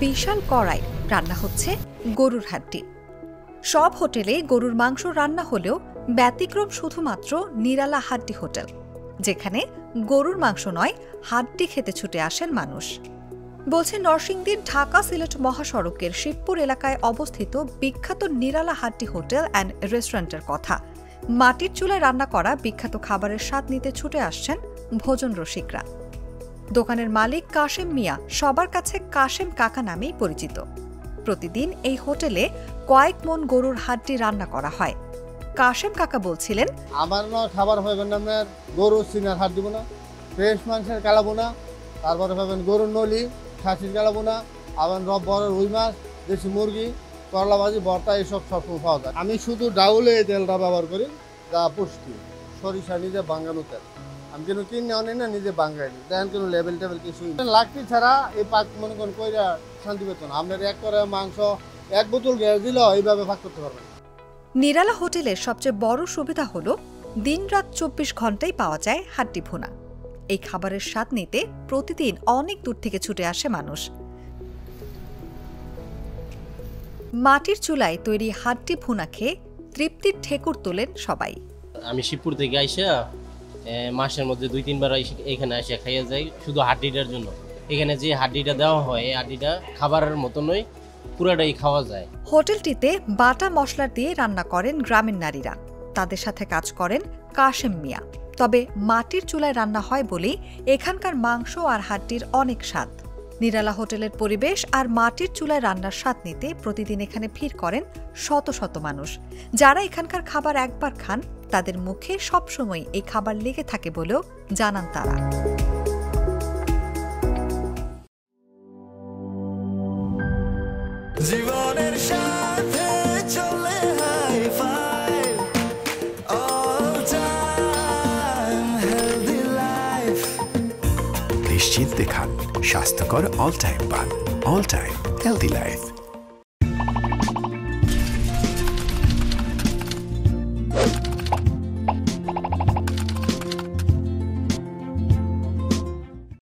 বিশাল কড়াই রান্না হচ্ছে গরুর হাড্ডি। সব হোটেলে গরুর মাংস রান্না হলেও ব্যতিক্রম শুধুমাত্র নিরালা হাড্ডি হোটেল, যেখানে গরুর মাংস নয় হাড্ডি খেতে ছুটে আসেন মানুষ। বলছে নরসিংদীর ঢাকা সিলেট মহাসড়কের শিবপুর এলাকায় অবস্থিত বিখ্যাত নিরালা হাড্ডি হোটেল অ্যান্ড রেস্টুরেন্টের কথা। মাটির চুলায় রান্না করা বিখ্যাত খাবারের স্বাদ নিতে ছুটে আসছেন ভোজন রসিকরা। দোকানের মালিক কাশেম মিয়া সবার কাছে কাশেম কাকা নামেই পরিচিত। প্রতিদিন এই হোটেলে কয়েক মন গরুর হাড্ডি রান্না করা হয়। কাশেম কাকা বলছিলেন, আমার খাবার পাবেন আপনার গরুর সিনার হাড্ডি বোনা, ফ্রেশ মাংসের কালা বোনা, তারপরে পাবেন গরুর নলি, খাসির কালা বোনা, আবার বড় রুই মাছ, দেশি মুরগি, করলা ভাজি, ভর্তা, এসব সবসময় পাওয়া যায়। আমি শুধু ডাউলে এই তেলটা ব্যবহার করি, যা পুষ্টি। সরিষা নিজে বাঙ্গানো তেল, আমি কিন্তু কিনে আনি না, নিজে বাঙ্গাই নি। দেখেন কোনো লেবেল টেবেল কিছুই লাগতি ছাড়া এই পাক মনে করেন কইরা শান্তি পেত না। আপনার এক করে মাংস 1 বোতল গ্যাস দিলেও এইভাবে ভাগ করতে পারবেন। নিরালা হোটেলের সবচেয়ে বড় সুবিধা হলো দিনরাত 24 ঘন্টায় পাওয়া যায় হাড্ডি ভুনা। এই খাবারের স্বাদ নিতে প্রতিদিন অনেক দূর থেকে ছুটে আসে মানুষ। মাটির চুলায় তৈরি হাড্ডি ভুনা খেয়ে তৃপ্তির ঠেকুর তোলেন সবাই। আমি শিবপুর থেকে আইসা মাসের মধ্যে 2-3 বার এখানে এসে খাইয়া যাই শুধু হাড্ডিটার জন্য। এখানে যে হাড্ডিটা দেওয়া হয় এই হাড্ডিটা খাবারের মতো নয়, পুরাটাই খাওয়া যায়। হোটেলটিতে বাটা মশলা দিয়ে রান্না করেন গ্রামের নারীরা। তাদের সাথে কাজ করেন কাশেম মিয়া। তবে মাটির চুলায় রান্না হয় বলেই এখানকার মাংস আর হাড্ডির অনেক স্বাদ। নিরালা হোটেলের পরিবেশ আর মাটির চুলায় রান্নার স্বাদ নিতে প্রতিদিন এখানে ভিড় করেন শত শত মানুষ। যারা এখানকার খাবার একবার খান তাদের মুখে সবসময় এই খাবার লেগে থাকে বলেও জানান তারা। জীবনের সাথে চলে hi fi, all time healthy life. নিশ্চিন্তে খান স্বাস্থ্যকর অল টাইম পান। All time healthy life.